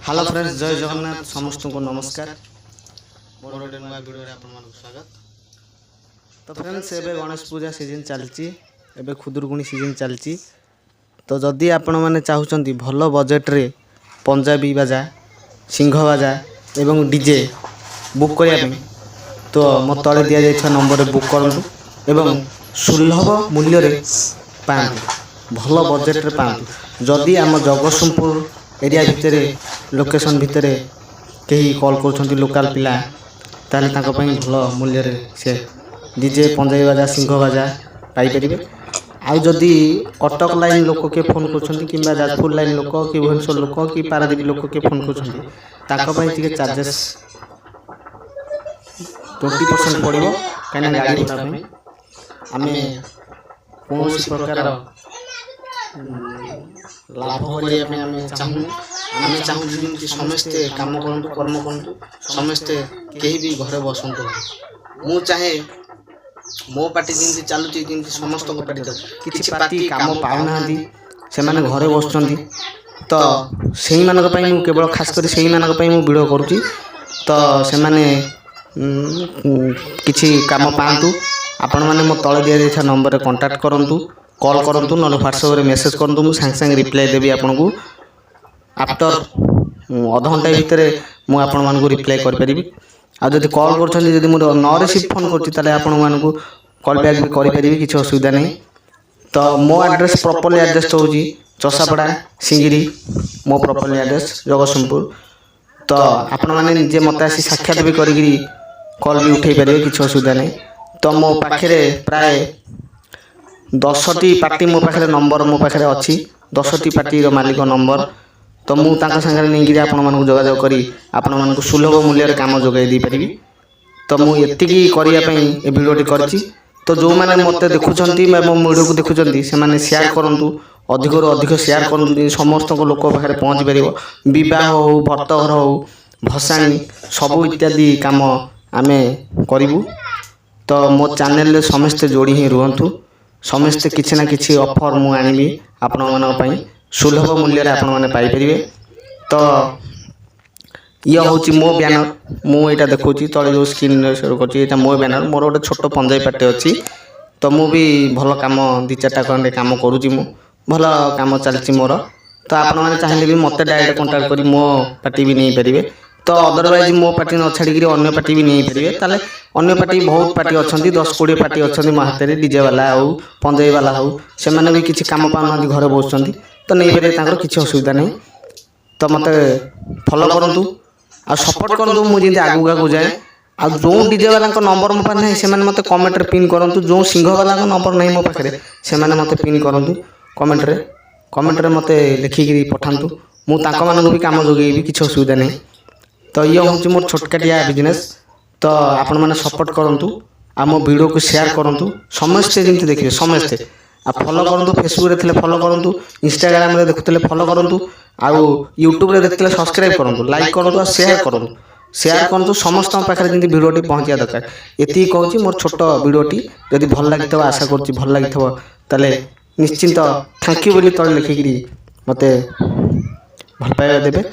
Hello friends जय जगन्नाथ समस्त को नमस्कार मोर गोटे नुआ वीडियो आपन मन स्वागत। तो फ्रेंड्स एबे गणेश पूजा सीजन चलची एबे खुदुरगुणी सीजन चलची। तो जदि आपण माने चाहुचंती भलो बजेट रे पंजाबी बाजा सिंह बाजा एवं डीजे बुक करिया पे तो मो तळे दिया जायछ नंबर रे बुक करंतु एवं सुलभ मूल्य रे पांतु भलो बजेट रे पांतु। जदि आम जगतसिंहपुर एरिया भितर लोकेशन भितर कहीं कॉल कर लोकल पिला ताले ताको पई भलो मूल्य रे से डीजे पंजाबी बाजा सिंह बाजा पाई परिबे। आ जदि कटक लाइन लोक के फोन कर कि जाजपुर लाइन लोक कि भुवनेश्वर लोक कि पारादीप लोक के फोन कर चार्जेस 20% पड़ो कहीं गाड़ी भड़ा आम कौन प्रकार लाभ करने चाहूँ समस्ते काम करतु कर्म करतु समस्ते कहीं भी घरे बसतु। मु चाहे मो पार्टी जमी चलुची समस्त पार्टी किसी पार्टी काम पाऊना से घरे बस तो से केवल खासकर से वीडियो करुँची तो से किसी काम पातु आपण मैंने मो तले दि जाइए नंबर कांटेक्ट करूँ कॉल करूँ ना व्हाट्सएप मेसेज करूँ मुझे सांगे सांगे रिप्लाई देवी आपन को आफ्टर अध घंटा भितर मुझे रिप्लाई करी। आदि कॉल कर मुझे न रिसीव फोन कर कॉल बैक भी करें किसी असुविधा नहीं। तो मो एड्रेस प्रॉपर्ली एड्रेस हूँ चषापड़ा सिंगिरी मो प्रॉपर्ली एड्रेस जगतसिंहपुर। तो आपण मैंने निजे मत आसी साक्षात भी करी कॉल भी उठे पारे किसी असुविधा नहीं। तो मो पाखे प्राय 10टी पार्टी मो पाखे नंबर मो पाखे अच्छी 10टी पार्टी मालिक नंबर। तो मुझे सागर नहीं आपण जोगाजोग करी आपण मानक सुलभ मूल्य काम जोगाई दी पारि। तो मुझे करने भिडियोटी करी। तो जो मैंने मत देखुं मो वीडियो को देखुं से शेयर करूँ अधिक अधिक शेयर करूँ समस्त लोक पाखे पहुँची पार बह हो व्रतघर हो भसाणी सबू इत्यादि काम आम करूँ। तो मो चैनल समस्ते जोड़ी ही रुहतु समस्ते किसी ना किसी ऑफर मु आनिबी आपण मन सुलभ मूल्य आपण मैंने पाइपर। तो ये हूँ मो बैनर मुझा देखुची तले जो स्क्रीन कर मो बैनर मोर गोटे छोट पंजाबी पार्टी अच्छी। तो मु भी भल कम 2-4टा खंडे कम करुँची भल कम चलती मोर। तो आपण मैंने चाहिए भी मत डायरेक्ट कांटेक्ट करी मो पार्टी भी नहीं पारे। तो अदरवाइज मो पार्टी न छाड़ी अन्य पार्टी भी नहीं पारे ताले अन्य पार्टी बहुत पार्टी अच्छा 10-20 पार्टी अच्छा मो हाथ में डीजे वाला हो पंजाबी वाला हो से भी किसी कम पाना घरे बस तो नहीं पारे किसी असुविधा नहीं। तो मत फॉलो करूँ आ सपोर्ट करूँ मुझे आगू आगू जाए। आ जो डीजे वाला नंबर मो पास नहीं से मत कमेंट रे पिन करूँ जो सिंह वाला नंबर नहीं मो पाखे से मत पिन करूँ कमेंट रे मत लिखिकी पठातु मुझे भी कम जोगेबी किसी असुविधा नहीं। तो ये हूँ मोर छोटकाटिया बिजनेस। तो आपण मैंने सपोर्ट करूँ आ मो वीडियो को शेयर करूँ समस्ते जमी देखिए समस्ते आ फॉलो करूँ फेसबुक रे फॉलो करूँ इंस्टाग्राम रे देखुले फॉलो करूँ आउ यूट्यूब रे देखते सब्सक्राइब करूँ लाइक करूँ और शेयर करूँ समस्त पाखे जमी वीडियोटी पहुँचा दरकार। ये कहूँ मोर छोट वीडियोटी जदि भल लगी आशा करुँच भल लगी ताले निश्चिंत थैंक यू बोली तले लिखिकी मत भल पाइबा देवे।